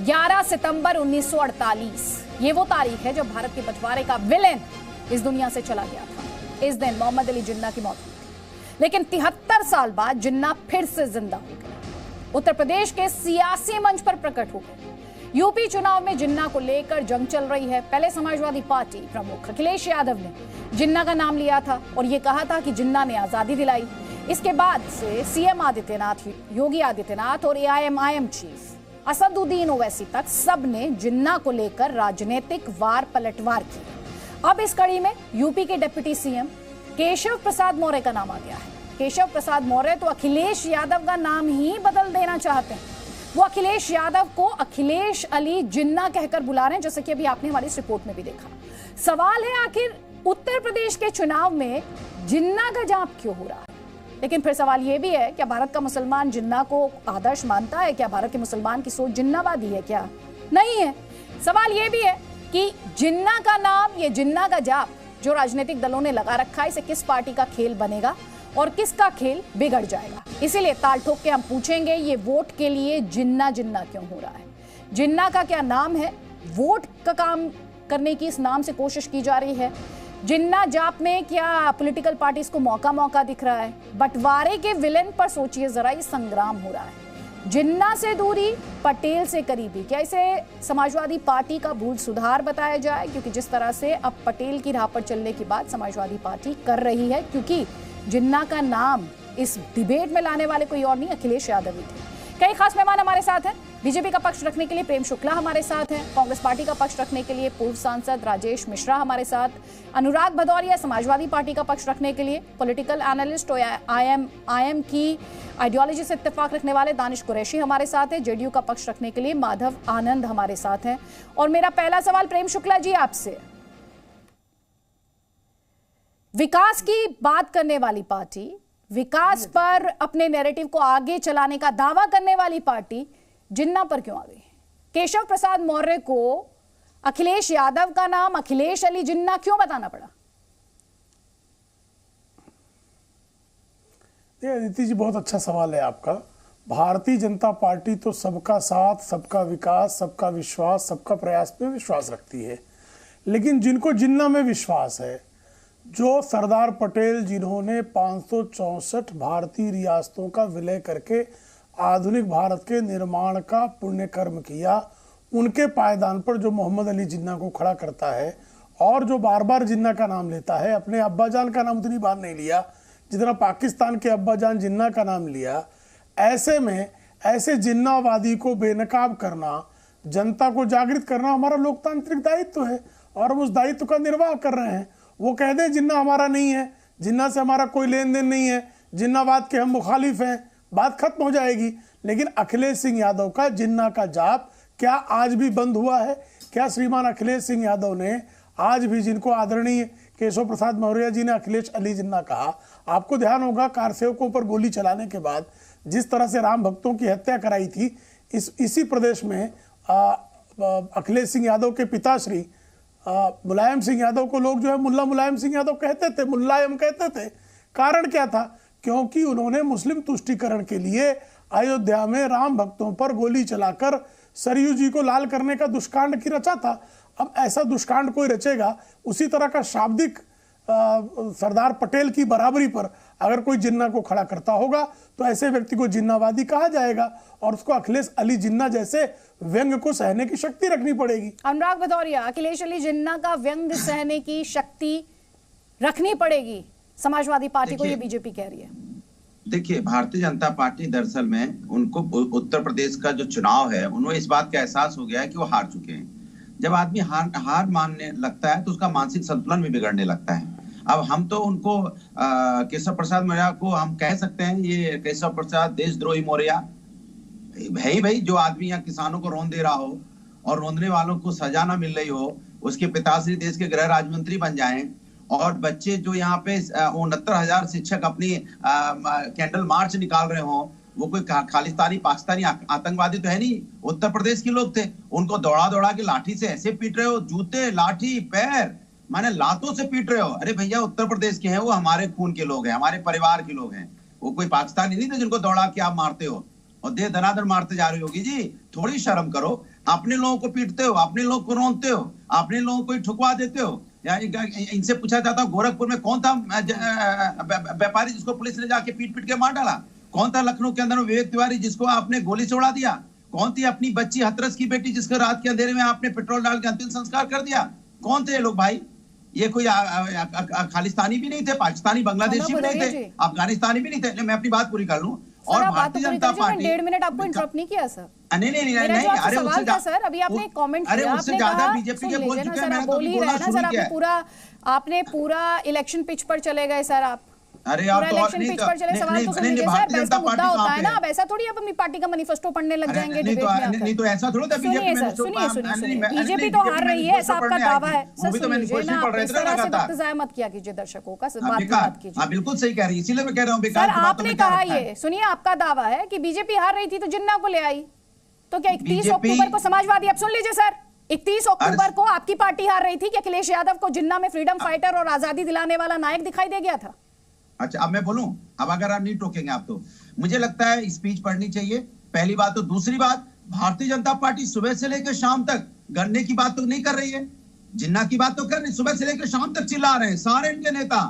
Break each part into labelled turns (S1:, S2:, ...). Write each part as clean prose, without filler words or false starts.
S1: 11 सितंबर 1948 ये वो तारीख है जब भारत के बंटवारे का विलेन इस दुनिया से चला गया था। इस दिन मोहम्मद अली जिन्ना की मौत हुई थी, लेकिन 73 साल बाद जिन्ना फिर से जिंदा हो गए, उत्तर प्रदेश के सियासी मंच पर प्रकट हो गए। यूपी चुनाव में जिन्ना को लेकर जंग चल रही है। पहले समाजवादी पार्टी प्रमुख अखिलेश यादव ने जिन्ना का नाम लिया था और यह कहा था कि जिन्ना ने आजादी दिलाई। इसके बाद से सीएम आदित्यनाथ, योगी आदित्यनाथ और एआईएमआईएम चीफ असदुद्दीन ओवैसी तक सबने जिन्ना को लेकर राजनीतिक वार पलटवार की। अब इस कड़ी में यूपी के डिप्टी सीएम केशव प्रसाद मौर्य का नाम आ गया है। केशव प्रसाद मौर्य तो अखिलेश यादव का नाम ही बदल देना चाहते हैं। वो अखिलेश यादव को अखिलेश अली जिन्ना कहकर बुला रहे हैं, जैसे कि अभी आपने हमारी इस रिपोर्ट में भी देखा। सवाल है, आखिर उत्तर प्रदेश के चुनाव में जिन्ना का जाप क्यों हो रहा है? लेकिन फिर सवाल यह भी है, क्या भारत का मुसलमान जिन्ना को आदर्श मानता है? क्या भारत के मुसलमान की सोच जिन्नावादी है? क्या नहीं है। सवाल यह भी है कि जिन्ना का नाम, ये जिन्ना का जाप जो राजनीतिक दलों ने लगा रखा है, इसे किस पार्टी का खेल बनेगा और किसका खेल बिगड़ जाएगा। इसीलिए ताल ठोक के हम पूछेंगे, ये वोट के लिए जिन्ना जिन्ना क्यों हो रहा है? जिन्ना का क्या नाम है? वोट का काम करने की इस नाम से कोशिश की जा रही है। जिन्ना जाप में क्या पॉलिटिकल पार्टीज को मौका दिख रहा है? बंटवारे के विलेन पर सोचिए जरा, ये संग्राम हो रहा है। जिन्ना से दूरी, पटेल से करीबी, क्या इसे समाजवादी पार्टी का भूल सुधार बताया जाए? क्योंकि जिस तरह से अब पटेल की राह पर चलने की बात समाजवादी पार्टी कर रही है, क्योंकि जिन्ना का नाम इस डिबेट में लाने वाले कोई और नहीं, अखिलेश यादव ही थे। कई खास मेहमान हमारे साथ हैं। बीजेपी का पक्ष रखने के लिए प्रेम शुक्ला हमारे साथ हैं। कांग्रेस पार्टी का पक्ष रखने के लिए पूर्व सांसद राजेश मिश्रा हमारे साथ। अनुराग भदौरिया समाजवादी पार्टी का पक्ष रखने के लिए पॉलिटिकल एनालिस्ट और आईएम की आइडियोलॉजी से इत्तेफाक रखने वाले दानिश कुरैशी हमारे साथ है। जेडीयू का पक्ष रखने के लिए माधव आनंद हमारे साथ हैं। और मेरा पहला सवाल प्रेम शुक्ला जी आपसे, विकास की बात करने वाली पार्टी, विकास पर अपने नैरेटिव को आगे चलाने का दावा करने वाली पार्टी जिन्ना पर क्यों आ गई? केशव प्रसाद मौर्य को अखिलेश यादव का नाम अखिलेश अली जिन्ना क्यों बताना पड़ा?
S2: अदिति जी, बहुत अच्छा सवाल है आपका। भारतीय जनता पार्टी तो सबका साथ, सबका विकास, सबका विश्वास, सबका प्रयास में विश्वास रखती है, लेकिन जिनको जिन्ना में विश्वास है, जो सरदार पटेल जिन्होंने 564 भारतीय रियासतों का विलय करके आधुनिक भारत के निर्माण का पुण्य कर्म किया, उनके पायदान पर जो मोहम्मद अली जिन्ना को खड़ा करता है और जो बार बार जिन्ना का नाम लेता है, अपने अब्बाजान का नाम उतनी बार नहीं लिया जितना पाकिस्तान के अब्बाजान जिन्ना का नाम लिया, ऐसे में ऐसे जिन्नावादी को बेनकाब करना, जनता को जागृत करना हमारा लोकतांत्रिक दायित्व है और हम उस दायित्व का निर्वाह कर रहे हैं। वो कह दे जिन्ना हमारा नहीं है, जिन्ना से हमारा कोई लेन देन नहीं है, जिन्नावाद के हम मुखालिफ हैं, बात खत्म हो जाएगी। लेकिन अखिलेश सिंह यादव का जिन्ना का जाप क्या आज भी बंद हुआ है? क्या श्रीमान अखिलेश सिंह यादव ने आज भी, जिनको आदरणीय केशव प्रसाद मौर्य जी ने अखिलेश अली जिन्ना कहा, आपको ध्यान होगा कारसेवकों पर गोली चलाने के बाद जिस तरह से राम भक्तों की हत्या कराई थी, इसी प्रदेश में अखिलेश सिंह यादव के पिताश्री मुलायम सिंह यादव को लोग जो है मुल्ला मुलायम सिंह यादव कहते थे, मुलायम कहते थे। कारण क्या था? क्योंकि उन्होंने मुस्लिम तुष्टीकरण के लिए अयोध्या में राम भक्तों पर गोली चलाकर सरयू जी को लाल करने का दुष्कांड की रचा था। अब ऐसा दुष्कांड कोई रचेगा, उसी तरह का शाब्दिक सरदार पटेल की बराबरी पर अगर कोई जिन्ना को खड़ा करता होगा तो ऐसे व्यक्ति को जिन्नावादी कहा जाएगा और उसको अखिलेश अली जिन्ना जैसे व्यंग को सहने की शक्ति रखनी पड़ेगी।
S1: अनुराग भदौरिया, अखिलेश अली जिन्ना का व्यंग सहने की शक्ति रखनी पड़ेगी समाजवादी पार्टी को, ये बीजेपी कह रही है।
S3: देखिए, भारतीय जनता पार्टी दरअसल में उनको उत्तर प्रदेश का जो चुनाव है, उन्हें इस बात का एहसास हो गया है कि वो हार चुके हैं। जब आदमी हार मानने लगता है तो उसका मानसिक संतुलन भी बिगड़ने लगता है। अब हम तो उनको केशव प्रसाद मौर्य को हम कह सकते हैं, ये केशव प्रसाद देशद्रोही मौर्य है ही भाई। जो आदमी यहाँ किसानों को रौंद दे रहा हो और रौंदने वालों को सजा ना मिल रही हो, उसके पिताश्री देश के गृह राज्य मंत्री बन जाएं और बच्चे जो यहाँ पे 69,000 शिक्षक अपनी कैंडल मार्च निकाल रहे हो, वो कोई खालिस्तानी पाकिस्तानी आतंकवादी तो है नहीं, उत्तर प्रदेश के लोग थे। उनको दौड़ा दौड़ा के लाठी से ऐसे पीट रहे हो, जूते लाठी पैर माने लातों से पीट रहे हो। अरे भैया, उत्तर प्रदेश के हैं, वो हमारे खून के लोग हैं, हमारे परिवार के लोग हैं, वो कोई पाकिस्तानी नहीं थे जिनको दौड़ा के आप मारते हो। और दे दनादन मारते जा रहे हो। योगी जी थोड़ी शर्म करो, अपने लोगों को पीटते हो, अपने लोगों को रोनते हो, अपने लोगों को ही ठुकवा देते हो। या इनसे पूछा जाता, गोरखपुर में कौन था व्यापारी जिसको पुलिस ने जाके पीट पीट के मार डाला? कौन था लखनऊ के अंदर विवेक तिवारी जिसको आपने गोली से उड़ा दिया? कौन थी अपनी बच्ची हथरस की बेटी जिसको रात के अंधेरे में आपने पेट्रोल डाल के अंतिम संस्कार कर दिया? कौन थे ये लोग भाई? ये कोई खालिस्तानी भी नहीं थे, पाकिस्तानी बांग्लादेशी भी नहीं थे, अफगानिस्तानी भी नहीं थे। मैं अपनी बात पूरी कर लूं। और भारतीय जनता पार्टी
S1: 1.5 मिनट आपको इंटरप्ट नहीं किया सर।
S3: नहीं,
S1: अरे सवाल था सर, अभी आपने कमेंट किया, आपने कहा
S3: बीजेपी के बोल चुके हैं, मैं
S1: बोल ही रहे ना सर, आपने पूरा इलेक्शन पिच पर चले गए सर आप।
S3: अरे यार तो
S1: इलेक्शन पिच पर चले, सवाल तो सुन लीजिए सर, वैसा मुद्दा होता है ना, अब ऐसा थोड़ी आप अपनी पार्टी का मैनिफेस्टो पढ़ने लग जाएंगे डिबेट में।
S3: नहीं तो ऐसा थोड़ा था बीजेपी में।
S1: सुनिए, बीजेपी तो हार रही है, ऐसा आपका दावा है सर। सुनिए ना, इस तरह से वक्त जाया मत किया कीजिए दर्शकों का, बात कीजिए।
S3: बिल्कुल सही कह रही है, इसीलिए मैं कह रहा हूँ
S1: सर, आपने कहा ये, सुनिए, आपका दावा है कि बीजेपी हार रही थी तो जिन्ना को ले आई, तो क्या 31 अक्टूबर को समाजवादी, अब सुन लीजिए सर, 31 अक्टूबर को आपकी पार्टी हार रही थी कि अखिलेश यादव को जिन्ना में फ्रीडम फाइटर और आजादी दिलाने वाला नायक दिखाई दे गया था?
S3: अच्छा, अब मैं बोलूं, अब अगर आप नहीं टोकेंगे आप तो मुझे लगता है स्पीच पढ़नी चाहिए, पहली बात। तो दूसरी बात, भारतीय जनता पार्टी सुबह से लेकर शाम तक गन्ने की बात तो नहीं कर रही है, जिन्ना की बात तो कर रही, सुबह से लेकर शाम तक चिल्ला रहे हैं सारे इनके नेता।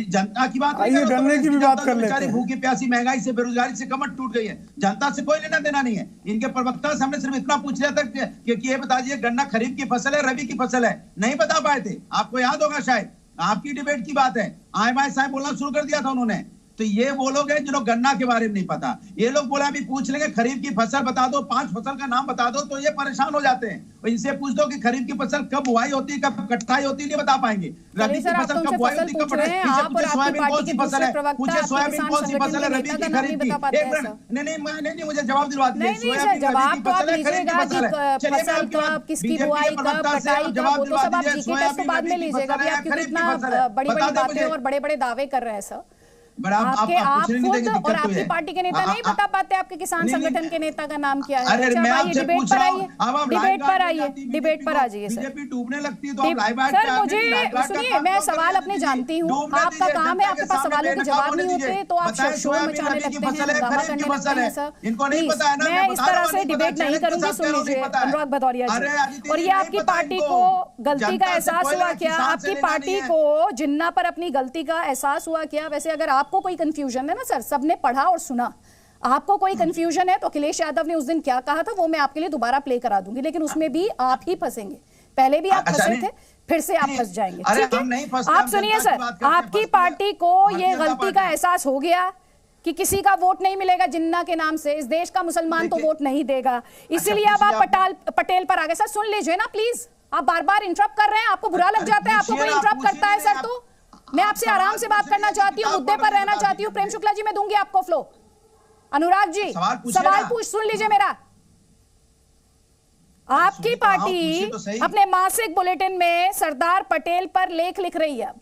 S3: जनता की बात नहीं,
S2: गन्ने की भी बात कर लेते हैं।
S3: भूखी प्यासी, महंगाई से, बेरोजगारी से कमर टूट गई है, जनता से कोई लेना देना नहीं है। इनके प्रवक्ता से हमने सिर्फ इतना पूछ लिया था कि ये बता दीजिए गन्ना खरीफ की फसल है रबी की फसल है, नहीं बता पाए थे। आपको याद होगा शायद, आपकी डिबेट की बात है, आए बाय साहब बोलना शुरू कर दिया था उन्होंने। तो ये वो लोग हैं जिन्होंने गन्ना के बारे में नहीं पता। ये लोग बोला अभी पूछ लेंगे खरीफ की फसल बता दो, 5 फसल का नाम बता दो, तो ये परेशान हो जाते हैं। और इनसे पूछ दो कि खरीफ की फसल कब बुआई होती है, कब कटाई होती है, नहीं बता पाएंगे। रबी की फसल कब बुआई होती है, कब कटाई, सोयाबीन कौन सी फसल है, पूछे सोयाबीन कौन सी फसल है, रबी की खरीफ की। नहीं, मुझे जवाब दिलवा दीजिए, सोयाबीन रबी की फसल है, खरीफ की फसल है। चलिए मैं
S1: किसकी बुआई कब, कटाई कब, वो तो सब आप जीके टेस्ट बाद में लीजिएगा। अभी आप क्योंकि इतना बड़ी-बड़ी बातें और बड़े-बड़े दावे कर रहे हैं सर। आपके आप खुद और आपकी पार्टी के नेता नहीं बता पाते आपके किसान संगठन के नेता का नाम क्या है? डिबेट पर आइए, डिबेट पर आ जाइए सर।
S3: बीजेपी डूबने लगती है तो
S1: सर मुझे सुनिए, मैं सवाल अपने जानती हूँ, आपका काम है, आपके पास सवालों के जवाब नहीं होते तो आप शोर मचाने लगते हैं, हंगामा करने लगते हैं सर। मैं इस तरह से डिबेट नहीं करूंगी। सुन लीजिए अनुराग भदौरिया जी, और ये आपकी पार्टी को गलती का एहसास हुआ क्या? आपकी पार्टी को जिन्ना पर अपनी गलती का एहसास हुआ क्या? वैसे अगर आपको कोई कंफ्यूजन है ना सर, सबने पढ़ा और सुना, आपको कोई कंफ्यूजन है तो अखिलेश यादव ने उस दिन क्या कहा था वो मैं आपके लिए दोबारा प्ले करा दूंगी, लेकिन उसमें भी आप ही फंसेंगे। पहले भी आप फंसे थे, फिर से आप फंस जाएंगे, ठीक है? आप सुनिए सर, आपकी पार्टी को ये गलती का एहसास हो गया कि किसी का वोट नहीं मिलेगा जिन्ना के नाम से, इस देश का मुसलमान तो वोट नहीं देगा, इसीलिए अब आप पटेल पर आ गए। सर सुन लीजिए ना प्लीज, आप बार बार इंटरप्ट कर रहे हैं, आपको बुरा लग जाता है, आपको कोई इंटरप्ट करता है सर तो मैं आपसे आराम से बात करना चाहती हूँ, मुद्दे पर रहना चाहती हूँ। प्रेम शुक्ला जी मैं दूंगी आपको फ्लो। अनुराग जी सवाल पूछ, सुन लीजिए मेरा। आपकी पार्टी अपने मासिक बुलेटिन में सरदार पटेल पर लेख लिख रही है, अब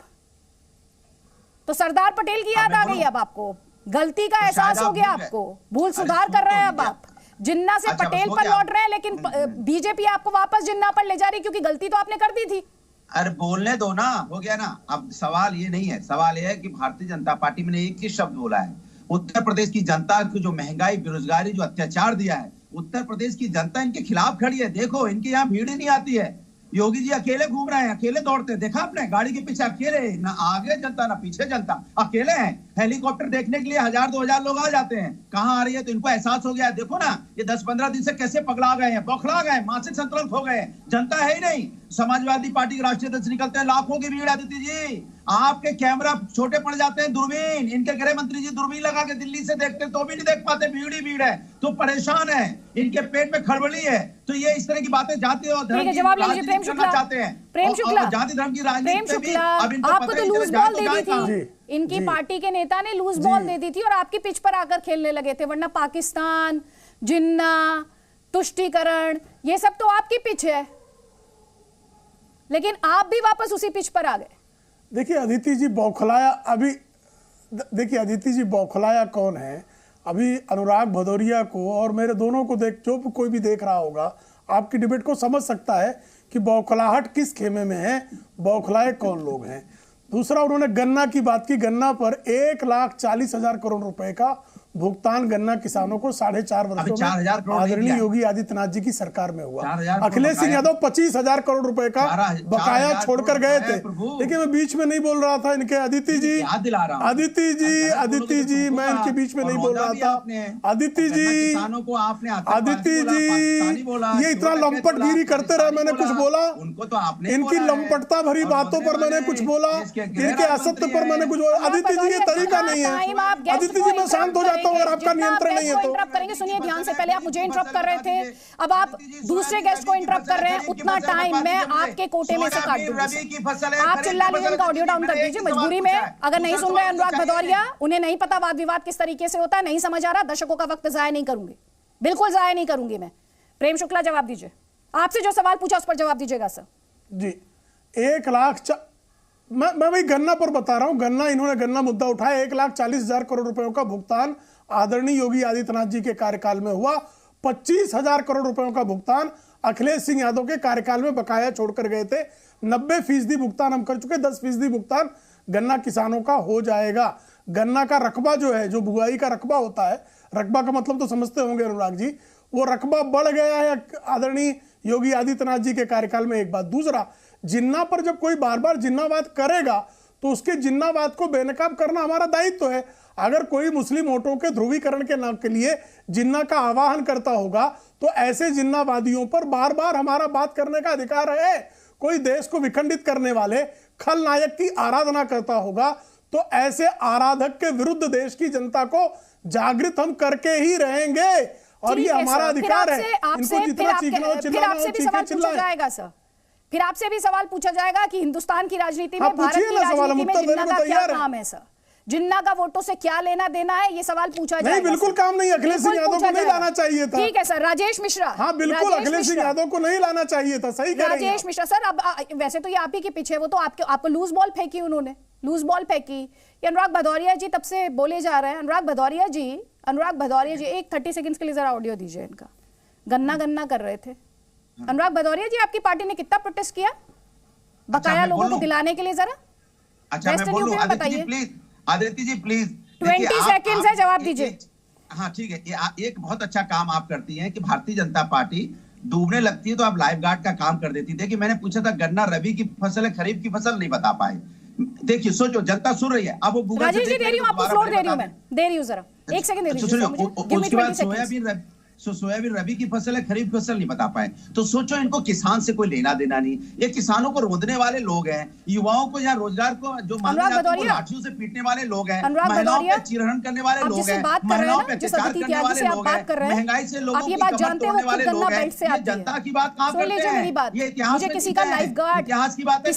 S1: तो सरदार पटेल की याद आ गई, अब आपको गलती का एहसास हो गया, आपको भूल सुधार कर रहे हैं अब आप, जिन्ना से पटेल पर लौट रहे हैं, लेकिन बीजेपी आपको वापस जिन्ना पर ले जा रही क्योंकि गलती तो आपने कर दी थी।
S3: अरे बोलने दो ना, हो गया ना। अब सवाल ये नहीं है, सवाल ये है कि भारतीय जनता पार्टी में एक ही शब्द बोला है, उत्तर प्रदेश की जनता को जो महंगाई, बेरोजगारी, जो अत्याचार दिया है, उत्तर प्रदेश की जनता इनके खिलाफ खड़ी है। देखो इनके यहाँ भीड़ ही नहीं आती है, योगी जी अकेले घूम रहे हैं, अकेले दौड़ते हैं, देखा आपने गाड़ी के पीछे अकेले, ना आगे जनता ना पीछे जनता, अकेले हैं। हेलीकॉप्टर देखने के लिए 1000-2000 लोग आ जाते हैं, कहाँ आ रही है? तो इनको एहसास हो गया है, देखो ना ये 10-15 दिन से कैसे पगला गए हैं, बौखला गए, मानसिक संतुलन खो गए, जनता है ही नहीं। समाजवादी पार्टी के राष्ट्रीय अध्यक्ष निकलते हैं, लाखों की भीड़। आदित्य जी आपके कैमरा छोटे पड़ जाते हैं, दूरबीन, इनके गृह मंत्री जी दूरबीन लगा के दिल्ली से देखते तो भी नहीं देख पाते, भीड़ ही भीड़ है, तो परेशान है, इनके पेट में खड़बड़ी है। तो ये इस तरह की बातें जाति और धर्म की राजनीति करना चाहते हैं,
S1: प्रेम शुक्ला,
S3: जाति धर्म की राजनीति पे भी अब इनको
S1: आपको तो लूज बॉल दे दी थी, इनकी पार्टी के नेता ने लूज बॉल दे दी थी और आपकी पिच पर आकर खेलने लगे थे, वरना पाकिस्तान, जिन्ना, तुष्टीकरण, ये सब तो आपकी पिच है, लेकिन आप भी वापस उसी पिच पर आ गए।
S2: देखिए अदिति जी बौखलाया, अभी देखिए अदिति जी बौखलाया कौन है? अभी अनुराग भदौरिया को और मेरे दोनों को देख, जो कोई भी देख रहा होगा आपकी डिबेट को समझ सकता है कि बौखलाहट किस खेमे में है, बौखलाए कौन लोग हैं। दूसरा, उन्होंने गन्ना की बात की, गन्ना पर 1,40,000 करोड़ रुपए का भुगतान गन्ना किसानों को 4.5 वर्षों
S3: 4,000
S2: में
S3: करोड़
S2: आदरणीय योगी आदित्यनाथ जी की सरकार में हुआ।
S3: 4,000
S2: अखिलेश सिंह यादव 25,000 करोड़ रुपए का बकाया छोड़कर गए थे। लेकिन मैं बीच में नहीं बोल रहा था इनके अदिति जी, मैं इनके बीच में नहीं बोल रहा था। अदिति जी, ये इतना लंपटगिरी करते रहे, मैंने कुछ बोला?
S3: उनको तो आपने
S2: इनकी लंपटता भरी बातों पर मैंने कुछ बोला? इनके असत्य पर मैंने कुछ बोला? अदिति जी, ये तरीका नहीं है। अदिति जी, मैं शांत हो जाता हूँ अगर आपका नियंत्रण नहीं है तो।
S1: इंटरप्ट करेंगे, सुनिए ध्यान से। पहले आप मुझे इंटरप्ट कर रहे थे, अब आप दूसरे गेस्ट को इंटरप्ट कर रहे हैं। उतना टाइम मैं आपके कोटे में से काट दूंगी। आप चिल्ला लीजिए, उनका ऑडियो डाउन कर दीजिए मजबूरी में। अगर नहीं सुन रहे अनुराग भदौरिया, उन्हें नहीं पता वाद विवाद किस तरीके से होता है, नहीं समझ आ रहा, दर्शकों का वक्त जाया नहीं करूंगी, बिल्कुल जाया नहीं करूंगी मैं। प्रेम शुक्ला जवाब दीजिए, आपसे जो सवाल पूछा उस पर जवाब दीजिएगा सर
S2: जी। 1 लाख मैं भाई गन्ना पर बता रहा हूं, इन्होंने गन्ना मुद्दा उठाया। 1,40,000 करोड़ रुपयों का भुगतान आदरणीय योगी आदित्यनाथ जी के कार्यकाल में हुआ। 25,000 करोड़ रुपयों का भुगतान अखिलेश सिंह यादव के कार्यकाल में बकाया छोड़कर गए थे। 90% भुगतान हम कर चुके, 10% भुगतान गन्ना किसानों का हो जाएगा। गन्ना का रकबा जो है, जो बुआई का रकबा होता है, रकबा का मतलब तो समझते होंगे अनुराग जी, वो रकबा बढ़ गया है आदरणीय योगी आदित्यनाथ जी के कार्यकाल में। एक बात। दूसरा, जिन्ना पर जब कोई बार बार जिन्नावाद करेगा तो उसके जिन्नावाद को बेनकाब करना हमारा दायित्व है। अगर कोई मुस्लिम वोटों के ध्रुवीकरण के नाम के लिए जिन्ना का आवाहन करता होगा तो ऐसे जिन्नावादियों पर बार बार हमारा बात करने का अधिकार है। कोई देश को विखंडित करने वाले खलनायक की आराधना करता होगा तो ऐसे आराधक के विरुद्ध देश की जनता को जागृत हम करके ही रहेंगे, और ये हमारा अधिकार है। इनको जितना चीखना हो चिल्लाना हो, चीखे चिल्लाएं।
S1: फिर आपसे भी सवाल पूछा जाएगा कि हिंदुस्तान की राजनीति में, भारत की राजनीति में जिन्ना का क्या काम है सर? जिन्ना का वोटों से क्या लेना देना है, ये सवाल पूछा जाएगा।
S2: नहीं, बिल्कुल काम नहीं। अखिलेश सिंह यादव को नहीं लाना चाहिए था।
S1: ठीक है सर। राजेश मिश्रा।
S2: हाँ बिल्कुल, अखिलेश सिंह यादव को नहीं लाना चाहिए था। सही कह रहे हैं
S1: राजेश मिश्रा सर। अब वैसे तो ये आप ही के पीछे, वो तो आपको लूज बॉल फेंकी, उन्होंने लूज बॉल फेंकी। ये अनुराग भदौरिया जी तब से बोले जा रहे हैं। अनुराग भदौरिया जी एक 30 सेकंड्स के लिए जरा ऑडियो दीजिए इनका। गन्ना कर रहे थे अनुराग भदौरिया जी। आपकी पार्टी ने कितना प्रोटेस्ट किया बकाया लोगों को दिलाने के लिए? जरा
S3: अच्छा मैं बोलूं? आदित्य जी प्लीज
S1: 20 सेकंड्स है, जवाब दीजिए।
S3: हाँ ठीक है। एक बहुत अच्छा काम आप करती हैं कि भारतीय जनता पार्टी डूबने लगती है तो आप लाइफ गार्ड का काम कर देती। देखिए मैंने पूछा था गन्ना रबी की फसल है खरीफ की फसल, नहीं बता पाए। देखिए सोचो, जनता सुन रही है। अब वो गूगल
S1: राजेश जी दे रही हूं आपको, फ्लोर दे रही हूं मैं, दे रही हूं जरा 1 सेकंड दे रही हूं।
S3: उसके बाद सोयाबीन रबी की फसल है खरीफ फसल नहीं बता पाए। तो सोचो इनको किसान से कोई लेना देना नहीं। ये किसानों को रोंदने वाले लोग हैं, युवाओं को या रोजगार को जो लाठियों से पीटने वाले लोग हैं, महिलाओं पे चिरहरण करने वाले लोग हैं, महिलाओं पे अत्याचार करने वाले लोग हैं, महंगाई से लोगों की कमर तोड़ने वाले लोग हैं। ये जनता की बात कहाँ करते हैं? ये इतिहास में
S1: किसी का लाइफ गार्ड,
S3: इतिहास की बात,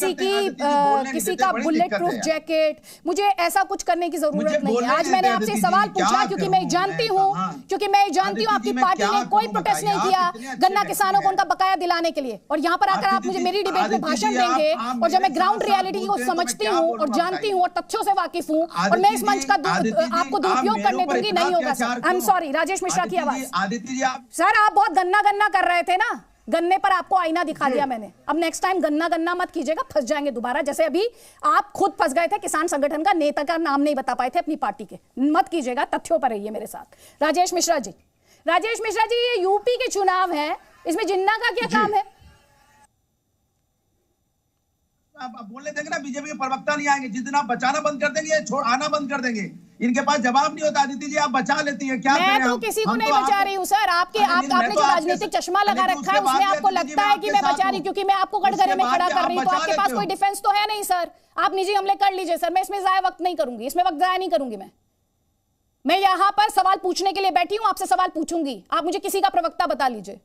S1: किसी का बुलेट प्रूफ जैकेट, मुझे ऐसा कुछ करने की जरूरत नहीं है। आज मैंने आपसे सवाल पूछा क्योंकि मैं जानती हूँ आपकी पार्टी ने कोई प्रोटेस्ट नहीं किया गन्ना किसानों को उनका बकाया दिलाने के लिए। और यहाँ पर आकर आप मुझे मेरी डिबेट में भाषण देंगे, और जब मैं ग्राउंड रियलिटी को समझती हूँ और जानती हूँ और तथ्यों से वाकिफ हूँ, और मैं इस मंच का आपको दुरुपयोग करने दूंगी, नहीं होगा sir. I am sorry. Rajesh Mishra की आवाज। सर आप बहुत गन्ना कर रहे थे ना, गन्ने पर आपको आईना दिखा दिया मैंने। अब नेक्स्ट टाइम गन्ना मत कीजिएगा, फंस जाएंगे दोबारा। जैसे अभी आप खुद फंस गए थे, किसान संगठन का नेता का नाम नहीं बता पाए थे अपनी पार्टी के। मत कीजिएगा, तथ्यों पर रहिए मेरे साथ। राजेश मिश्रा जी, ये यूपी के चुनाव है, इसमें जिन्ना का क्या काम है?
S3: आप बोलने देंगे ना, बीजेपी के प्रवक्ता नहीं आएंगे। जिस दिन आप बचाना बंद कर देंगे, आना बंद कर देंगे। इनके पास जवाब नहीं होता। आदित्य जी आप बचा लेती हैं क्या?
S1: मैं तो किसी को नहीं बचा रही हूँ सर। आपने जो राजनीतिक चश्मा लगा रखा है उसमें आपको लगता है कि मैं बचा रही, क्योंकि मैं आपको कटघरे में खड़ा कर रही हूँ, तो आपके पास कोई डिफेंस तो है नहीं सर। आप निजी हमले कर लीजिए सर, मैं इसमें जाया वक्त नहीं करूंगी, इसमें वक्त जाया नहीं करूंगी। मैं यहां पर सवाल पूछने के लिए बैठी हूं, आपसे सवाल पूछूंगी। आप मुझे किसी का प्रवक्ता बता लीजिए।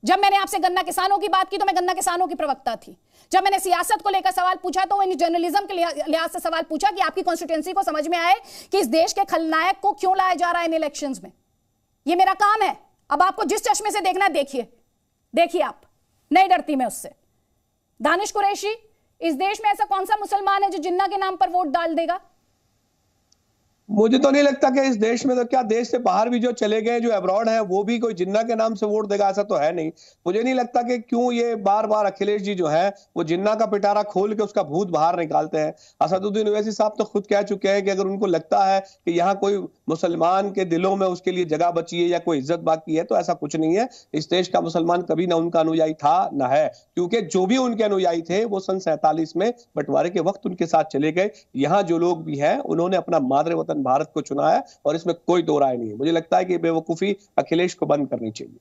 S1: जब मैंने आपसे गन्ना किसानों की बात की तो मैं गन्ना किसानों की प्रवक्ता थी। जब मैंने सियासत को लेकर सवाल पूछा तो मैंने जर्नलिज्म के लिहाज से सवाल पूछा कि आपकी कॉन्स्टिट्यूएंसी को समझ में आए कि इस देश के खलनायक को क्यों लाया जा रहा है इन इलेक्शंस में। ये मेरा काम है। अब आपको जिस चश्मे से देखना देखिए आप, नहीं डरती मैं उससे। दानिश कुरैशी, इस देश में ऐसा कौन सा मुसलमान है जो जिन्ना के नाम पर वोट डाल देगा?
S4: मुझे तो नहीं लगता कि इस देश में, तो क्या देश से बाहर भी जो चले गए, जो अब्रॉड है, वो भी कोई जिन्ना के नाम से वोट देगा, ऐसा तो है नहीं। मुझे नहीं लगता कि क्यों ये बार बार अखिलेश जी जो है वो जिन्ना का पिटारा खोल के उसका भूत बाहर निकालते हैं। असदुद्दीन ओवैसी साहब तो खुद कह चुके हैं कि अगर उनको लगता है कि यहाँ कोई मुसलमान के दिलों में उसके लिए जगह बची है या कोई इज्जत बाकी है, तो ऐसा कुछ नहीं है। इस देश का मुसलमान कभी ना उनका अनुयायी था ना है, क्योंकि जो भी उनके अनुयायी थे वो सन 47 में बंटवारे के वक्त उनके साथ चले गए। यहाँ जो लोग भी हैं उन्होंने अपना मादरे वतन भारत को चुना है और इसमें कोई दो राय नहीं है। मुझे लगता है कि बेवकूफी अखिलेश को बंद करनी चाहिए।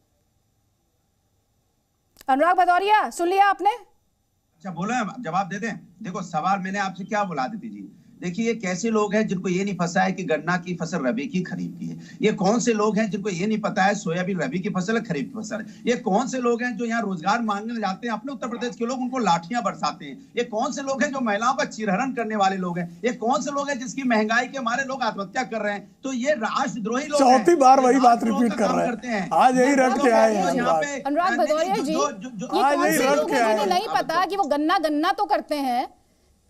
S1: अनुराग भदौरिया, सुन लिया आपने?
S3: अच्छा बोलो, जवाब दे दें। देखो सवाल मैंने आपसे क्या बोला आदित्य जी, देखिए ये कैसे लोग हैं जिनको ये नहीं फंसा है कि गन्ना की फसल रबी की खरीफ की है। ये कौन से लोग हैं जिनको ये नहीं पता है सोयाबीन रबी की फसल है खरीफ की फसल है। ये कौन से लोग हैं जो यहाँ रोजगार मांगने जाते हैं अपने उत्तर प्रदेश के लोग, उनको लाठियां बरसाते हैं। ये कौन से लोग हैं जो महिलाओं का चिरहरण करने वाले लोग हैं। ये कौन से लोग हैं जिसकी महंगाई के मारे लोग आत्महत्या कर रहे हैं। तो ये राष्ट्रद्रोही लोग
S2: चौथी बार वही बात रिपीट कर रहे हैं। आज यही रट के आए हैं
S1: अनुराग भदौरिया जी, ये कौन से लोग हैं जिन्हें नहीं पता कि वो गन्ना तो करते हैं,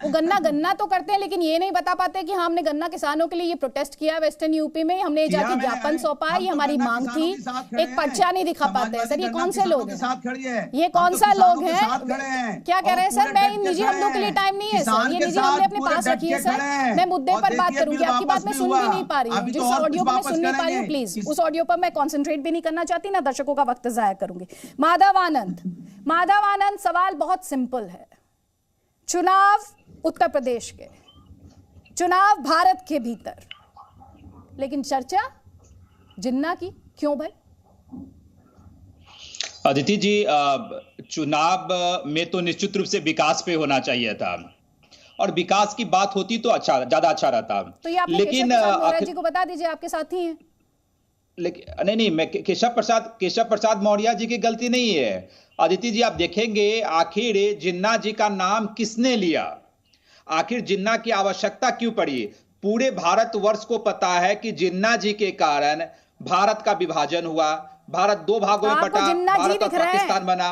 S1: वो गन्ना तो करते हैं, लेकिन ये नहीं बता पाते कि हमने गन्ना किसानों के लिए ये प्रोटेस्ट किया वेस्टर्न यूपी में, हमने ये जाके ज्ञापन सौंपा, ये हमारी मांग थी, एक पर्चा नहीं दिखा पाते हैं। सर ये कौन से लोग हैं? ये कौन सा लोग हैं? क्या कह रहे हैं सर? मैं इन निजी हमलों के लिए टाइम नहीं है सर, ये निजी हमले अपने पास रखिए सर। मैं मुद्दे पर बात करूंगी, आपकी बात मैं सुन भी नहीं पा रही हूँ, जिस ऑडियो को मैं सुन नहीं पा रही हूँ, प्लीज उस ऑडियो पर मैं कॉन्सेंट्रेट भी नहीं करना चाहती, ना दर्शकों का वक्त जाया करूंगी। माधव आनंद, सवाल बहुत सिंपल है। चुनाव उत्तर प्रदेश के, चुनाव भारत के भीतर, लेकिन चर्चा जिन्ना की क्यों भाई?
S5: अदिति जी, चुनाव में तो निश्चित रूप से विकास पे होना चाहिए था और विकास की बात होती तो अच्छा, ज्यादा अच्छा रहता।
S1: तो ये आपने लेकिन केशव प्रसाद मौर्य जी को बता दीजिए, आपके साथी हैं।
S5: लेकिन नहीं, मैं केशव प्रसाद मौर्य जी की गलती नहीं है। अदिति जी, आप देखेंगे आखिर जिन्ना जी का नाम किसने लिया, आखिर जिन्ना की आवश्यकता क्यों पड़ी? पूरे भारतवर्ष को पता है कि जिन्ना जी के कारण भारत का विभाजन हुआ, भारत दो भागों में बटा, भारत और पाकिस्तान बना।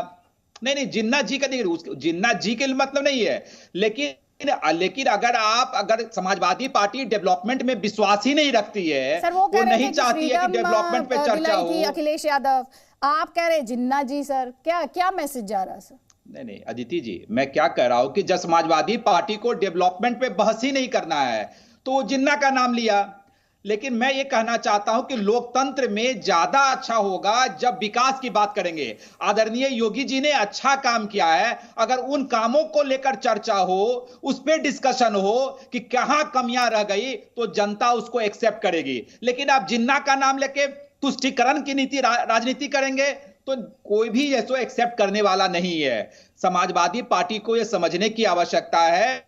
S5: नहीं, जिन्ना जी का नहीं, जिन्ना जी के मतलब नहीं है, लेकिन अगर समाजवादी पार्टी डेवलपमेंट में विश्वास ही नहीं रखती है, वो नहीं चाहती है कि डेवलपमेंट पे चर्चा हो।
S1: अखिलेश यादव, आप कह रहे जिन्ना जी, सर क्या मैसेज जा रहा है सर?
S5: नहीं अदिति जी, मैं क्या कह रहा हूं कि जब समाजवादी पार्टी को डेवलपमेंट पे बहस ही नहीं करना है तो जिन्ना का नाम लिया। लेकिन मैं ये कहना चाहता हूं कि लोकतंत्र में ज्यादा अच्छा होगा जब विकास की बात करेंगे। आदरणीय योगी जी ने अच्छा काम किया है, अगर उन कामों को लेकर चर्चा हो, उस पर डिस्कशन हो कि कहां कमियां रह गई, तो जनता उसको एक्सेप्ट करेगी। लेकिन आप जिन्ना का नाम लेके तुष्टीकरण की नीति राजनीति करेंगे तो कोई भी ऐसा एक्सेप्ट करने वाला नहीं है। समाजवादी पार्टी को यह समझने की आवश्यकता है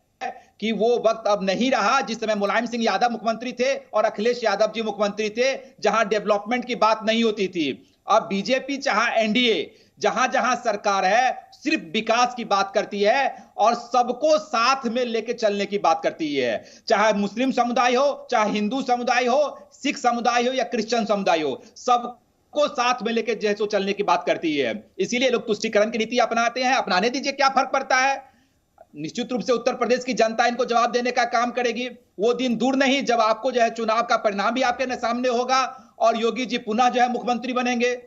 S5: कि वो वक्त अब नहीं रहा जिस समय मुलायम सिंह यादव मुख्यमंत्री थे और अखिलेश यादव जी मुख्यमंत्री थे, जहां डेवलपमेंट की बात नहीं होती थी। अब बीजेपी चाहे एनडीए, जहां जहां सरकार है, सिर्फ विकास की बात करती है और सबको साथ में लेके चलने की बात करती है। चाहे मुस्लिम समुदाय हो, चाहे हिंदू समुदाय हो, सिख समुदाय हो या क्रिश्चियन समुदाय हो, सब को साथ में लेके जैसो चलने की बात करती है। इसीलिए लोग तुष्टीकरण की नीति अपनाते हैं। अपनाने दीजिए, क्या फर्क पड़ता है? निश्चित रूप से उत्तर प्रदेश की जनता इनको जवाब देने का काम करेगी। वो दिन दूर नहीं जब आपको जो है चुनाव का परिणाम भी आपके सामने होगा और योगी जी पुनः जो है मुख्यमंत्री बनेंगे।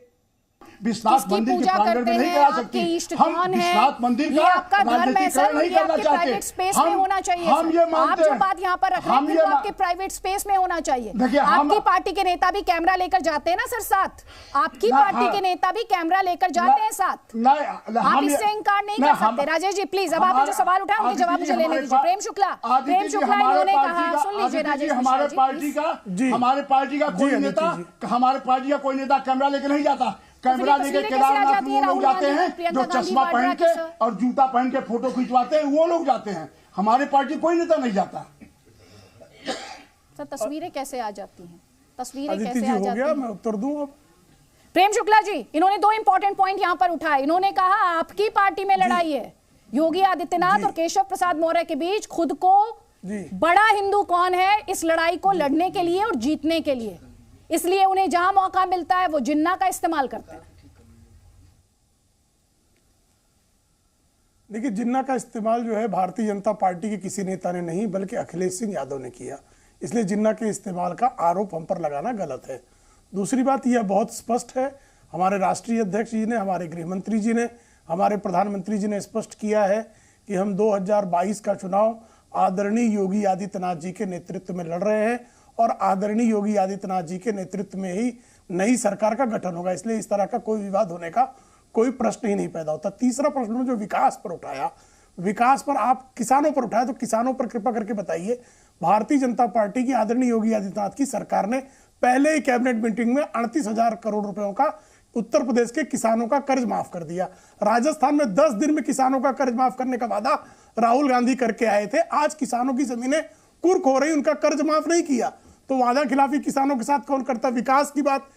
S6: विश्वास मंदिर के प्रांगण में नहीं करा सकती। हम विश्वास मंदिर का राजनीतिकरण नहीं करना चाहते।
S1: स्पेस में होना चाहिए।
S6: हम ये मानते हैं,
S1: आप जो बात यहाँ पर रख रहे हैं वो आपके प्राइवेट स्पेस में होना चाहिए। आपकी पार्टी के नेता भी कैमरा लेकर जाते हैं ना सर साथ, आपकी पार्टी के नेता भी कैमरा लेकर जाते हैं साथ। आप इससे इंकार नहीं कर सकते। राजेश जी प्लीज, अब आप जो सवाल उठाए उनके जवाब मुझे लेने दीजिए। प्रेम शुक्ला इन्होंने कहा, सुन लीजिए राजेश,
S6: हमारे पार्टी का कोई नेता कैमरा लेकर नहीं जाता। कैमरा लेके केदारनाथ में वो लोग जाते हैं जो चश्मा पहन के और जूता पहन के फोटो खिंचवाते हैं, वो लोग जाते हैं। हमारे पार्टी कोई नेता नहीं जाता।
S1: सर तस्वीरें कैसे आ जाती हैं? तस्वीरें कैसे आ जाती हैं?
S2: मैं उत्तर दूं अब।
S1: प्रेम शुक्ला जी, इन्होंने दो इंपॉर्टेंट पॉइंट यहां पर उठाए। इन्होंने कहा आपकी पार्टी में लड़ाई है योगी आदित्यनाथ और केशव प्रसाद मौर्य के बीच, खुद को बड़ा हिंदू कौन है इस लड़ाई को लड़ने के लिए और जीतने के लिए, इसलिए उन्हें जहां मौका मिलता है वो जिन्ना का इस्तेमाल करते हैं।
S2: देखिए, जिन्ना का इस्तेमाल जो है भारतीय जनता पार्टी के किसी नेता ने नहीं बल्कि अखिलेश सिंह यादव ने किया। इसलिए जिन्ना के इस्तेमाल का आरोप हम पर लगाना गलत है। दूसरी बात यह बहुत स्पष्ट है, हमारे राष्ट्रीय अध्यक्ष जी ने, हमारे गृह मंत्री जी ने, हमारे प्रधानमंत्री जी ने स्पष्ट किया है कि हम 2022 का चुनाव आदरणीय योगी आदित्यनाथ जी के नेतृत्व में लड़ रहे हैं और आदरणीय योगी आदित्यनाथ जी के नेतृत्व में ही नई सरकार का गठन होगा। इसलिए इस तरह का कोई विवाद होने का कोई प्रश्न ही नहीं पैदा होता। तीसरा प्रश्न जो विकास पर उठाया, विकास पर आप किसानों पर उठाया, तो किसानों पर कृपा करके बताइए, भारतीय जनता पार्टी की आदरणीय योगी आदित्यनाथ की सरकार ने पहले ही कैबिनेट मीटिंग में 38,000 करोड़ रुपयों का उत्तर प्रदेश के किसानों का कर्ज माफ कर दिया। राजस्थान में 10 दिन में किसानों का कर्ज माफ करने का वादा राहुल गांधी करके आए थे। आज किसानों की जमीनें कुर्क हो रही, उनका कर्ज माफ नहीं किया, तो वादा खिलाफी किसानों के साथ कौन करता? विकास की बात,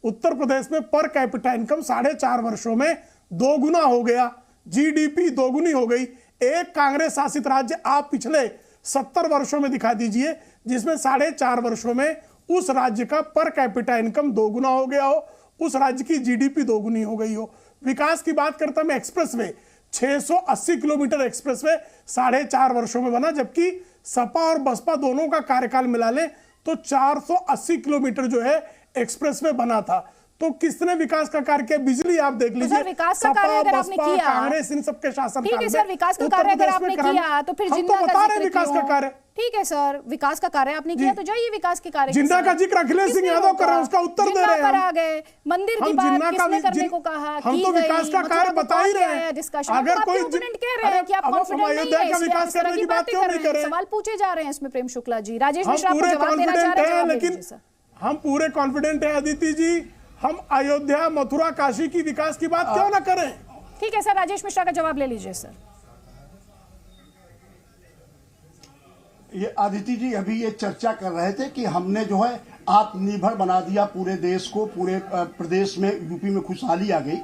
S2: उत्तर प्रदेश में पर कैपिटा इनकम 4.5 वर्षों में 2 गुना हो गया, जीडीपी 2 गुनी हो गई। एक कांग्रेस शासित राज्य आप पिछले 70 वर्षों में दिखा दीजिए जिसमें 4.5 वर्षों में उस राज्य का पर कैपिटा इनकम 2 गुना हो गया हो, उस राज्य की जीडीपी 2 गुनी हो गई हो। विकास की बात करता मैं एक्सप्रेसवे, 680 किलोमीटर एक्सप्रेसवे 4.5 वर्षों में बना, जबकि सपा और बसपा दोनों का कार्यकाल मिला लें तो 480 किलोमीटर जो है एक्सप्रेसवे बना था। तो किसने विकास का कार्य किया? बिजली आप देख लीजिए,
S1: विकास का कार्य अगर आपने किया,
S2: कांग्रेस इन सबके शासन
S1: ठीक है सर, विकास का कार्य अगर आपने किया तो फिर जिन्ना का
S2: बता रहे विकास का कार्य,
S1: ठीक है सर, विकास का कार्य आपने किया तो जाइए विकास के कार्य।
S2: जिन्ना का जिक्र अखिलेश सिंह यादव कर रहे हैं, उसका उत्तर दे रहे हैं।
S1: आ गए मंदिर की बात किसने करने को कहा?
S2: हम तो विकास का कार्य बता ही रहे हैं।
S1: अगर कोई ओपोनेंट कह रहे हैं कि आप कॉन्फिडेंट नहीं है, विकास करने की बात क्यों नहीं कर रहे? सवाल पूछे जा रहे हैं इसमें प्रेम शुक्ला जी। राजेश मिश्रा आपको जवाब देना चाह रहे हैं,
S2: लेकिन हम पूरे कॉन्फिडेंट है अदिति जी, हम अयोध्या, मथुरा, काशी की विकास की बात क्यों ना करें?
S1: ठीक है सर, राजेश मिश्रा का जवाब ले लीजिए सर।
S6: ये आदिति जी अभी ये चर्चा कर रहे थे कि हमने जो है आत्मनिर्भर बना दिया पूरे देश को, पूरे प्रदेश में, यूपी में खुशहाली आ गई।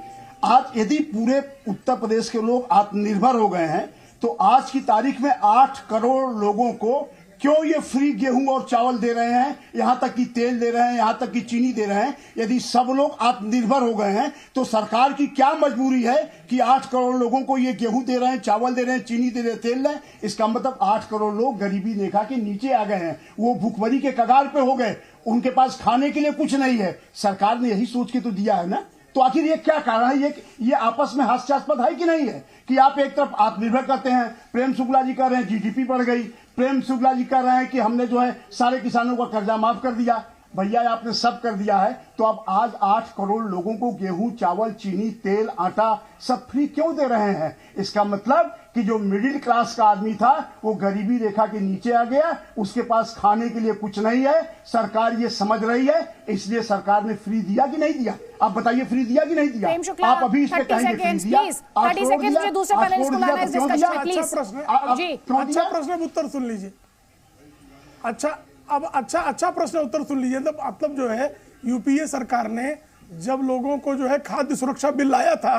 S6: आज यदि पूरे उत्तर प्रदेश के लोग आत्मनिर्भर हो गए हैं तो आज की तारीख में 8 करोड़ लोगों को क्यों ये फ्री गेहूं और चावल दे रहे हैं, यहां तक कि तेल दे रहे हैं, यहां तक कि चीनी दे रहे हैं। यदि सब लोग आत्मनिर्भर हो गए हैं तो सरकार की क्या मजबूरी है कि 8 करोड़ लोगों को ये गेहूं दे रहे हैं, चावल दे रहे हैं, चीनी दे रहे हैं, तेल दे? इसका मतलब 8 करोड़ लोग गरीबी रेखा के नीचे आ गए हैं, वो भूखमरी के कगार पे हो गए, उनके पास खाने के लिए कुछ नहीं है। सरकार ने यही सोच के तो दिया है ना। तो आखिर ये क्या कारण है? ये आपस में हास्यास्पद है कि नहीं है कि आप एक तरफ आत्मनिर्भर करते हैं, प्रेम शुक्ला जी कह रहे हैं जीडीपी बढ़ गई, प्रेम शुक्ला जी कह रहे हैं कि हमने जो है सारे किसानों का कर्जा माफ कर दिया। भैया आपने सब कर दिया है, तो अब आज 8 करोड़ लोगों को गेहूं, चावल, चीनी, तेल, आटा सब फ्री क्यों दे रहे हैं? इसका मतलब कि जो मिडिल क्लास का आदमी था वो गरीबी रेखा के नीचे आ गया, उसके पास खाने के लिए कुछ नहीं है। सरकार ये समझ रही है, इसलिए सरकार ने फ्री दिया कि नहीं दिया? आप बताइए, फ्री दिया कि नहीं दिया? आप अभी इस पे कहेंगे फ्री दिया।
S2: अच्छा प्रश्न उत्तर सुन लीजिए। अच्छा प्रश्न उत्तर सुन लीजिए। मतलब जो है यूपीए सरकार ने जब लोगों को जो है खाद्य सुरक्षा बिल लाया था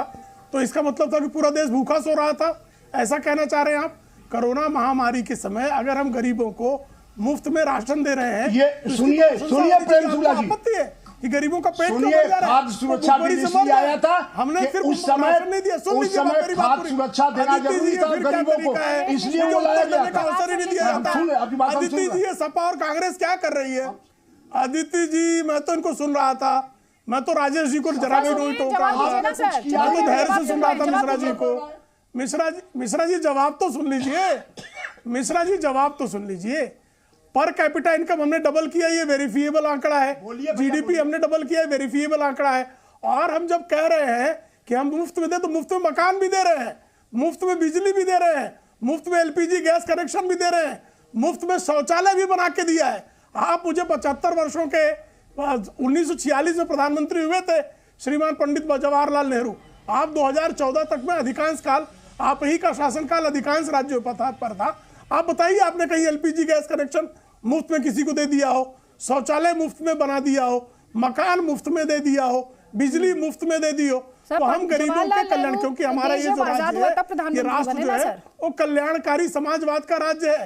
S2: तो इसका मतलब था कि पूरा देश भूखा सो रहा था, ऐसा कहना चाह रहे हैं आप? कोरोना महामारी के समय अगर हम गरीबों को मुफ्त में राशन दे रहे हैं,
S6: ये सुनिए प्रेम शुक्ला जी,
S2: आपत्ति है कि गरीबों का पेट
S6: सुनिए, खाद्य सुरक्षा बिल इसलिए आया था,
S2: हमने फिर
S6: उस समय
S2: नहीं दिया।
S6: उस समय खाद्य सुरक्षा देना जरूरी था गरीबों को, इसलिए वो लाया गया था।
S2: अवसर ही नहीं दिया जाता। अदिति जी, ये सपा और कांग्रेस क्या कर रही है? अदिति जी, मैं तो इनको सुन रहा था, मैं तो राजेश जी को जरा भी नहीं टोक रहा था, मैं तो धैर्य से सुन रहा था मिश्रा जी को। मिश्रा जी जवाब तो सुन लीजिए, मिश्रा जी जवाब तो सुन लीजिए। पर कैपिटा इनकम हमने डबल किया, ये वेरिफिएबल आंकड़ा है। जीडीपी हमने डबल किया है, वेरिफिएबल आंकड़ा है। और हम जब कह रहे हैं कि हम मुफ्त में दे, तो मुफ्त में मकान भी दे रहे हैं, मुफ्त में बिजली भी दे रहे हैं, मुफ्त में एलपीजी गैस कनेक्शन भी दे रहे हैं, मुफ्त में शौचालय भी बना के दिया है। आप मुझे 75 वर्षों के 1946 में प्रधानमंत्री हुए थे श्रीमान पंडित जवाहरलाल नेहरू। आप 2014 तक में अधिकांश काल आप ही का शासनकाल अधिकांश राज्यों पर था। आप बताइए, आपने कहीं एलपीजी गैस कनेक्शन मुफ्त में किसी को दे दिया हो, शौचालय मुफ्त में बना दिया हो, मकान मुफ्त में दे दिया हो, बिजली मुफ्त में दे दी हो? तो हम गरीबों के कल्याण, क्योंकि हमारा ये जो राज्य है, ये राष्ट्र जो है वो कल्याणकारी समाजवाद का राज्य है।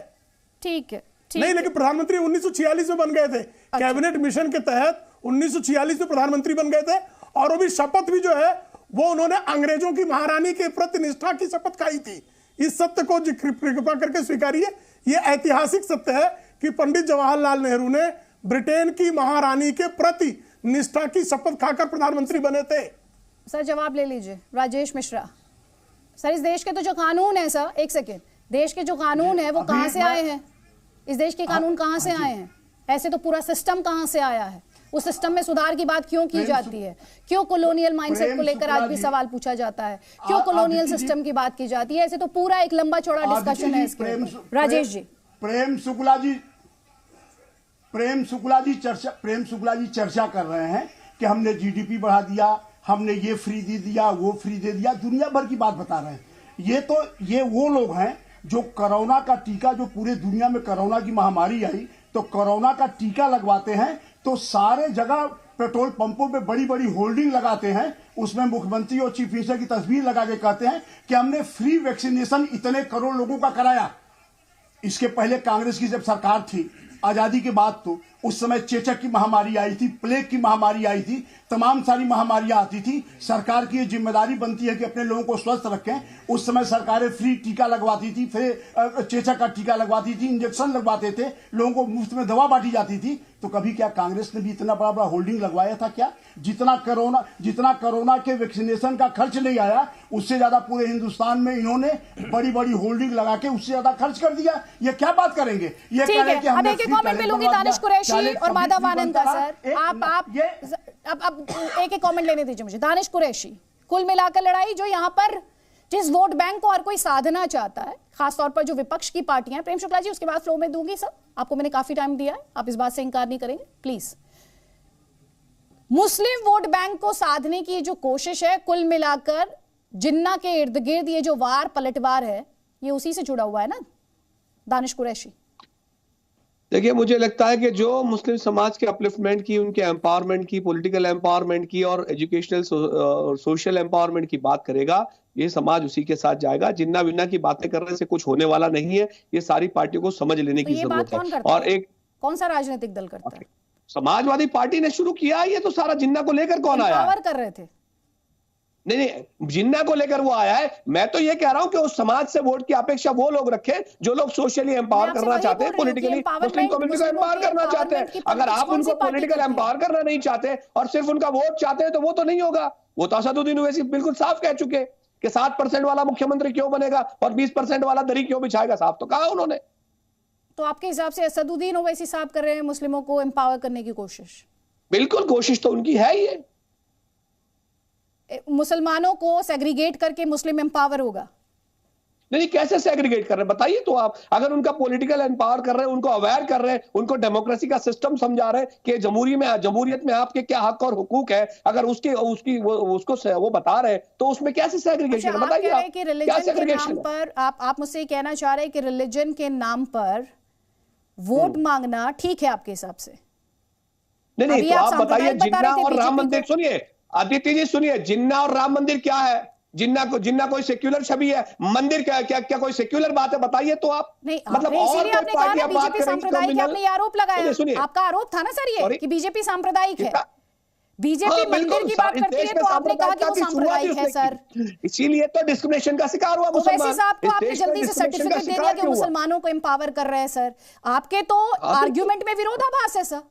S1: ठीक है,
S2: नहीं, लेकिन प्रधानमंत्री 1946 में बन गए थे। कैबिनेट मिशन के तहत 1946 में प्रधानमंत्री बन गए थे, और वो भी शपथ भी जो है वो उन्होंने अंग्रेजों की महारानी के प्रति निष्ठा की शपथ खाई थी। इस सत्य को कृपा करके स्वीकारिए, ये ऐतिहासिक सत्य है कि पंडित जवाहरलाल नेहरू ने ब्रिटेन की महारानी के प्रति निष्ठा की शपथ खाकर प्रधानमंत्री बने थे।
S1: सर जवाब ले लीजिए। राजेश मिश्रा सर, इस देश के तो जो कानून है सर, एक सेकेंड, देश के जो कानून है वो कहां से आए हैं? इस देश के कानून कहां से आए हैं? ऐसे तो पूरा सिस्टम कहां से आया है? उस सिस्टम में सुधार की बात क्यों की जाती है? क्यों कॉलोनियल माइंडसेट को लेकर आज भी सवाल पूछा जाता है? क्यों कॉलोनियल सिस्टम की बात की जाती है? ऐसे तो पूरा एक लंबा चौड़ा डिस्कशन है इसके ऊपर। राजेश जी।
S6: प्रेम शुक्ला जी चर्चा कर रहे हैं कि हमने जीडीपी बढ़ा दिया, हमने ये फ्री दे दिया, वो फ्री दे दिया, दुनिया भर की बात बता रहे हैं। ये वो लोग हैं जो कोरोना का टीका, जो पूरे दुनिया में कोरोना की महामारी आई तो कोरोना का टीका लगवाते हैं तो सारे जगह पेट्रोल पंपों पे बड़ी बड़ी होल्डिंग लगाते हैं, उसमें मुख्यमंत्री और चीफ मिनिस्टर की तस्वीर लगा के कहते हैं कि हमने फ्री वैक्सीनेशन इतने करोड़ लोगों का कराया। इसके पहले कांग्रेस की जब सरकार थी, आजादी के बाद, तो उस समय चेचक की महामारी आई थी, प्लेग की महामारी आई थी, तमाम सारी महामारियां आती थी। सरकार की ये जिम्मेदारी बनती है कि अपने लोगों को स्वस्थ रखें। उस समय सरकारें फ्री टीका लगवाती थी, फिर चेचक का टीका लगवाती थी, इंजेक्शन लगवाते थे, लोगों को मुफ्त में दवा बांटी जाती थी। तो कभी क्या कांग्रेस ने भी इतना बड़ा बड़ा होल्डिंग लगवाया था क्या? जितना कोरोना के वैक्सीनेशन का खर्च नहीं आया, उससे ज्यादा पूरे हिंदुस्तान में इन्होंने बड़ी बड़ी होल्डिंग लगा के उससे ज्यादा खर्च कर दिया। ये क्या बात करेंगे? ये
S1: ठीक है, अब एक कमेंट मिलूंगी दानिश कुरैशी और माधव आनंद का। सर अब एक कमेंट लेने दीजिए मुझे। दानिश कुरैशी, कुल मिलाकर लड़ाई जो यहाँ पर जिस वोट बैंक को हर कोई साधना चाहता है, खासतौर पर जो विपक्ष की पार्टियां, प्रेम शुक्ला जी उसके बाद फ्लो में दूंगी। सर आपको मैंने काफी टाइम दिया है, आप इस बात से इंकार नहीं करेंगे प्लीज। मुस्लिम वोट बैंक को साधने की जो कोशिश है, कुल मिलाकर जिन्ना के इर्द गिर्द ये जो वार पलटवार है, ये उसी से जुड़ा हुआ है ना दानिश कुरैशी?
S4: देखिए, मुझे लगता है कि जो मुस्लिम समाज के अपलिफ्टमेंट की, उनके एम्पावरमेंट की, पॉलिटिकल एम्पावरमेंट की और एजुकेशनल सोशल एम्पावरमेंट की बात करेगा, ये समाज उसी के साथ जाएगा। जिन्ना विन्ना की बातें करने से कुछ होने वाला नहीं है, ये सारी पार्टियों को समझ लेने की जरूरत है। और एक
S1: कौन सा राजनीतिक दल करता है?
S4: समाजवादी पार्टी ने शुरू किया। ये तो सारा जिन्ना को लेकर कौन आया?
S1: एम्पावर कर रहे थे।
S4: नहीं, जिन्ना को लेकर वो आया है। मैं तो ये कह रहा हूं कि उस समाज से वोट की अपेक्षा वो लोग रखें जो लोग सोशली एम्पावर करना चाहते हैं, पॉलिटिकली मुस्लिम कम्युनिटी को एम्पावर करना चाहते हैं। अगर आप उनको पॉलिटिकल एम्पावर करना नहीं चाहते और सिर्फ उनका वोट चाहते हैं तो वो तो नहीं होगा। वो तो असदुद्दीन ओवैसी बिल्कुल साफ कह चुके कि 7% वाला मुख्यमंत्री क्यों बनेगा और 20% वाला दरी क्यों बिछाएगा, साफ तो कहा उन्होंने।
S1: तो आपके हिसाब से असदुद्दीन ओवैसी साहब कर रहे हैं मुस्लिमों को एम्पावर करने की कोशिश?
S4: बिल्कुल, कोशिश तो उनकी है। ये
S1: मुसलमानों को सेग्रीगेट करके मुस्लिम एम्पावर होगा?
S4: नहीं, कैसे सेग्रीगेट कर रहे हैं बताइए तो आप। अगर उनका पॉलिटिकल एम्पावर कर रहे हैं, उनको अवेयर कर रहे हैं, उनको डेमोक्रेसी का सिस्टम समझा रहे हैं कि जमहूरियत में आपके क्या हक और हुकूक है, अगर उसको वो बता रहे हैं तो उसमें कैसे सेग्रीगेशन है बताइए आप।
S1: कि रिलीजन के नाम पर आप मुझसे कहना चाह रहे हैं कि रिलीजन के नाम पर वोट मांगना ठीक है आपके हिसाब से?
S4: नहीं, तो आप बताइए जिन्ना और राम मंदिर, सुनिए आदित्य जी सुनिए, जिन्ना और राम मंदिर क्या है? जिन्ना कोई सेक्युलर छवि है? मंदिर क्या कोई सेक्युलर बात है बताइए तो आप।
S1: नहीं, मतलब और आपने कहा ना बीजेपी सांप्रदायिक है, आपने ये आरोप लगाया। आपका आरोप था ना सर ये कि बीजेपी सांप्रदायिक है। बीजेपी मंदिर की बात करती है तो आपने कहा कि वो सांप्रदायिक है सर,
S4: इसीलिए तो डिस्क्रिमिनेशन का शिकार हुआ मुसलमान।
S1: ओवैसी साहब को आपने जल्दी से सर्टिफिकेट दे दिया कि मुसलमानों को एम्पावर कर रहे हैं सर। आपके तो आर्ग्यूमेंट में विरोधाभास है सर।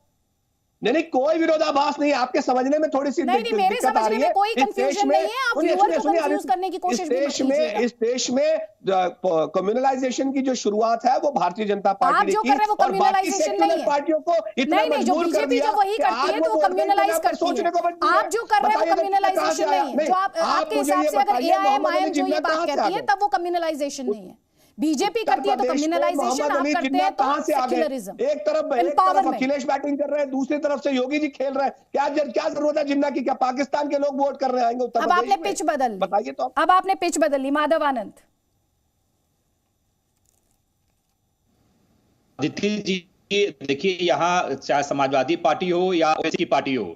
S4: नहीं, कोई विरोधाभास नहीं है। आपके समझने में थोड़ी सी
S1: मेरे समझने में कोई कंफ्यूजन नहीं है। आप व्यूअर को कंफ्यूज करने की कोशिश भी मत कीजिएगा।
S4: इस देश में कम्युनलाइजेशन की जो शुरुआत है वो भारतीय जनता पार्टी ने की।
S1: वो कम्युनलाइजेशन नहीं है।
S4: पार्टियों को
S1: नहीं, जो बीजेपी जो वही करती है तो वो कम्युनलाइज करती है। आप जो कर रहे हैं वो कम्युनलाइजेशन नहीं है। जो आपके हिसाब से अगर AIM जो ये बात कहती है तब वो कम्युनलाइजेशन नहीं है। बीजेपी करती है तो कम्युनलाइजेशन, आप करते हैं तो सेक्युलरिज्म।
S4: एक तरफ अखिलेश बैटिंग कर रहे हैं, दूसरी तरफ से योगी जी खेल रहे हैं। क्या जरूरत है जिन्ना की? क्या पाकिस्तान के लोग वोट कर रहे आएंगे उत्तर प्रदेश में?
S1: अब आपने पिच बदल ली,
S4: बताइए तो।
S1: अब आपने पिच बदल ली। माधव आनंद
S5: जी, देखिए यहाँ चाहे समाजवादी पार्टी हो या ओवैसी की पार्टी हो,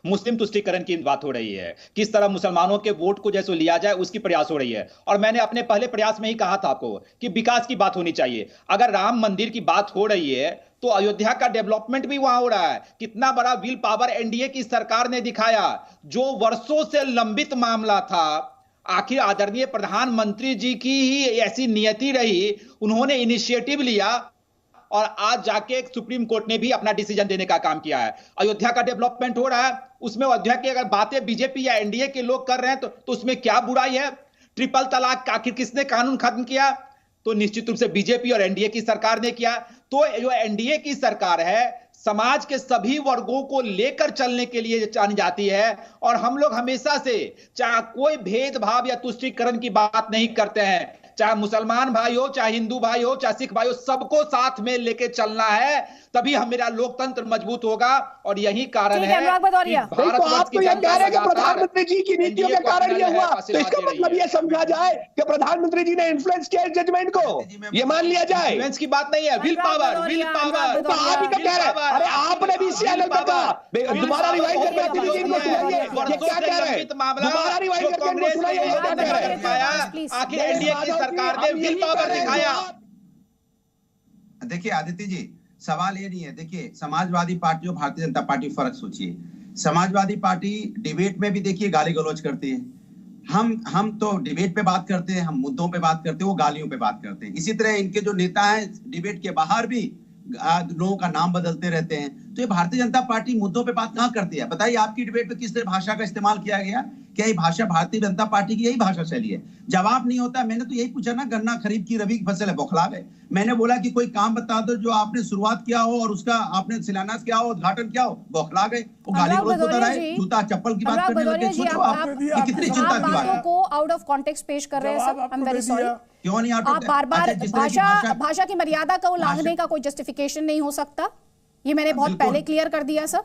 S5: मुस्लिम तुष्टीकरण की बात हो रही है। किस तरह मुसलमानों के वोट को जैसे लिया जाए उसकी प्रयास हो रही है। और मैंने अपने पहले प्रयास में ही कहा था आपको कि विकास की बात होनी चाहिए। अगर राम मंदिर की बात हो रही है तो अयोध्या का डेवलपमेंट भी वहां हो रहा है। कितना बड़ा विल पावर एनडीए की सरकार ने दिखाया। जो वर्षों से लंबित मामला था, आखिर आदरणीय प्रधानमंत्री जी की ही ऐसी नियति रही, उन्होंने इनिशिएटिव लिया और आज जाके सुप्रीम कोर्ट ने भी अपना डिसीजन देने का काम किया है। अयोध्या का डेवलपमेंट हो रहा है, उसमें अयोध्या की अगर बातें बीजेपी या एनडीए के लोग कर रहे हैं तो उसमें क्या बुराई है? ट्रिपल तलाक आखिर किसने कानून खत्म किया? तो निश्चित रूप से बीजेपी और एनडीए की सरकार ने किया। तो जो एनडीए की सरकार है समाज के सभी वर्गों को लेकर चलने के लिए जानी जाती है, और हम लोग हमेशा से चाहे कोई भेदभाव या तुष्टीकरण की बात नहीं करते हैं, चाहे मुसलमान भाई हो, चाहे हिंदू भाई हो, चाहे सिख भाई हो, सबको साथ में लेके चलना है, तभी मेरा लोकतंत्र मजबूत होगा। और यही कारण है कि
S4: आप तो ये कह रहे हैं कि प्रधानमंत्री जी की नीतियों के कारण ये हुआ, तो इसका मतलब ये समझा जाए कि प्रधानमंत्री जी ने इन्फ्लुएंस किया जजमेंट को, ये मान लिया जाए?
S5: इन्फ्लुएंस की बात नहीं है, विल पावर, विल पावर।
S4: तो आप ही क्या कह रहे हैं? अरे आपने भी इसी एंगल पे कहा, दोबारा रिवाइज करके इनको सुनाइए, ये क्या कह रहे हैं? दोबारा रिवाइज करके इनको सुनाइए, ये क्या कह रहे हैं?
S5: आखिर एनडीए की सरकार ने विल पावर दिखाया।
S3: देखिए आदित्य जी, सवाल ये नहीं है। देखिए समाजवादी पार्टी और भारतीय जनता पार्टी फर्क सोचिए। समाजवादी पार्टी डिबेट में भी देखिए गाली गलौज करती है, हम तो डिबेट पे बात करते हैं, हम मुद्दों पे बात करते हैं, वो गालियों पे बात करते हैं। इसी तरह इनके जो नेता हैं डिबेट के बाहर भी लोगों का नाम बदलते रहते हैं। तो ये भारतीय जनता पार्टी मुद्दों पे बात कहां करती है? बताइए, आपकी डिबेट पे किस तरह भाषा का इस्तेमाल किया गया? क्या ये भाषा भारतीय जनता पार्टी की यही भाषा शैली है? जवाब नहीं होता। मैंने तो यही पूछा ना, गन्ना खरीफ की रबी की फसल है, बौखला गए। मैंने बोला कि कोई काम बता दो जो आपने शुरुआत किया हो और उसका आपने शिलान्यास किया हो, उद्घाटन किया हो, बौखला गए। वो गाली गलौज होता रहे, जूता चप्पल की बात करने लगे। सोचो आप कितनी चिंता की बात है।
S1: को आउट ऑफ कॉन्टेक्स्ट पेश कर रहे हैं sir, I am very sorry.
S3: क्यों नहीं?
S1: आप बार-बार भाषा की मर्यादा को उल्लंघने का कोई जस्टिफिकेशन नहीं हो सकता, ये मैंने बहुत पहले क्लियर कर दिया सर।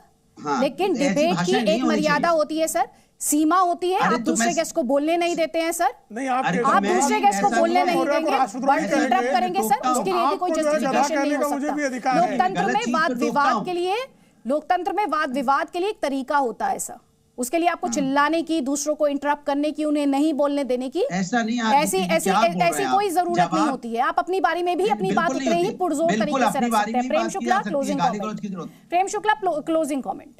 S1: लेकिन डिबेट की एक मर्यादा होती है सर, सीमा होती है। आप दूसरे गेस्ट को बोलने नहीं देते हैं सर,
S2: नहीं
S1: आप दूसरे गेस्ट को बोलने नहीं देंगे, इंटरप्ट करेंगे सर, उसके लिए भी कोई जस्टिफिकेशन नहीं हो सकता। लोकतंत्र में वाद विवाद के लिए एक तरीका होता है सर, उसके लिए आपको चिल्लाने की, दूसरों को इंटरप्ट करने की, उन्हें नहीं बोलने देने की ऐसी कोई जरूरत नहीं होती है। आप अपनी बारी में भी अपनी बात उतने ही पुरजोर तरीके से रख सकते हैं। Prem Shukla closing comment. Prem Shukla closing comment.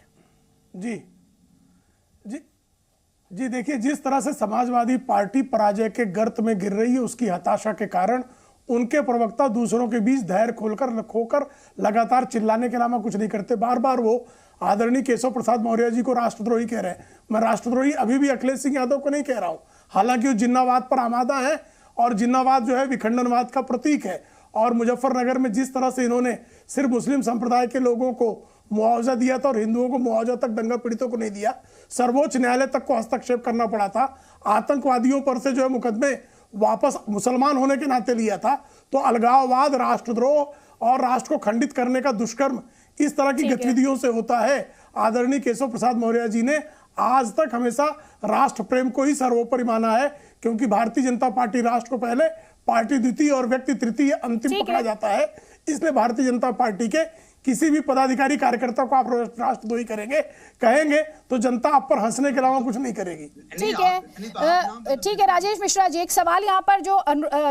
S2: जी देखिए, जिस तरह से समाजवादी पार्टी पराजय के गर्त में गिर रही है, उसकी हताशा के कारण उनके प्रवक्ता दूसरों के बीच धैर्य खोकर लगातार चिल्लाने के अलावा कुछ नहीं करते। बार बार वो आदरणीय केशव प्रसाद मौर्य जी को राष्ट्रद्रोही कह रहे हैं। मैं राष्ट्रद्रोही अभी भी अखिलेश सिंह यादव को नहीं कह रहा हूं, हालांकि वो जिन्नावाद पर आमादा है और जिन्नावाद जो है विखंडनवाद का प्रतीक है। और मुजफ्फरनगर में जिस तरह से इन्होंने सिर्फ मुस्लिम संप्रदाय के लोगों को मुआवजा दिया था और हिंदुओं को मुआवजा तक दंगा पीड़ितों को नहीं दिया, सर्वोच्च न्यायालय तक को हस्तक्षेप करना पड़ा था, आतंकवादियों पर से जो है मुकदमे वापस मुसलमान होने के नाते लिया था। तो अलगाववाद, राष्ट्रद्रोह और राष्ट्र को खंडित करने का दुष्कर्म इस तरह की गतिविधियों से होता है। आदरणीय केशव प्रसाद मौर्य जी ने आज तक हमेशा राष्ट्र प्रेम को ही सर्वोपरि माना है, क्योंकि भारतीय जनता पार्टी राष्ट्र को पहले, पार्टी द्वितीय और व्यक्ति तृतीय अंतिम पकड़ा जाता है। इसलिए भारतीय जनता पार्टी के किसी भी पदाधिकारी कार्यकर्ता को आप राष्ट्रद्रोही कहेंगे तो जनता आप पर हंसने के अलावा कुछ नहीं करेगी।
S1: ठीक है राजेश मिश्रा जी, एक सवाल यहाँ पर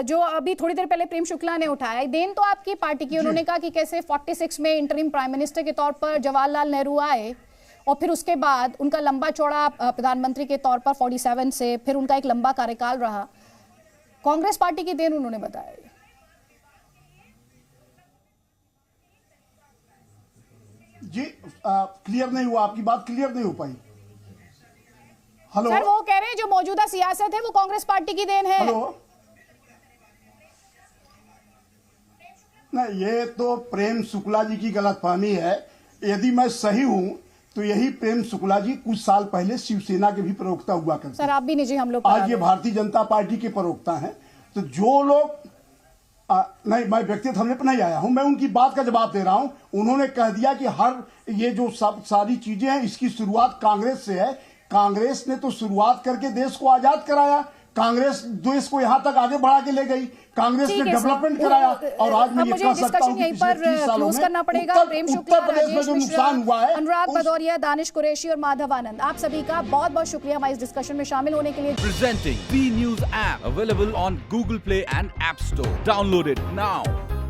S1: जो अभी थोड़ी देर पहले प्रेम शुक्ला ने उठाया, देन तो आपकी पार्टी की, उन्होंने कहा कि कैसे 46 में इंटरिम प्राइम मिनिस्टर के तौर पर जवाहरलाल नेहरू आए और फिर उसके बाद उनका लंबा चौड़ा प्रधानमंत्री के तौर पर 47 से फिर उनका एक लंबा कार्यकाल रहा। कांग्रेस पार्टी की देन उन्होंने बताया।
S6: जी क्लियर नहीं हुआ, आपकी बात क्लियर नहीं हो पाई। हेलो
S1: सर, वो कह रहे हैं जो मौजूदा सियासत है वो कांग्रेस पार्टी की देन है।
S6: हेलो, नहीं, ये तो प्रेम शुक्ला जी की गलतफहमी है। यदि मैं सही हूं तो यही प्रेम शुक्ला जी कुछ साल पहले शिवसेना के भी प्रवक्ता हुआ करते।
S1: सर आप भी नहीं जी, हम लोग
S6: आज ये भारतीय जनता पार्टी के प्रवक्ता हैं। तो जो लोग नहीं, मैं व्यक्तिगत हमले पर नहीं आया हूं, मैं उनकी बात का जवाब दे रहा हूं। उन्होंने कह दिया कि ये जो सब सारी चीजें हैं इसकी शुरुआत कांग्रेस से है। कांग्रेस ने तो शुरुआत करके देश को आजाद कराया, कांग्रेस देश को यहां तक आगे बढ़ा के ले गई, कांग्रेस ने डेवलपमेंट कराया। और आज मैं ये कह सकता हूं कि पिछले 30 सालों में उत्तर प्रदेश में जो नुकसान हुआ है।
S1: अनुराग भदौरिया, दानिश कुरैशी और माधव आनंद, आप सभी का बहुत बहुत शुक्रिया हमारे इस डिस्कशन में शामिल होने के लिए।
S7: Presenting B News app available on Google Play and App Store. Download it now.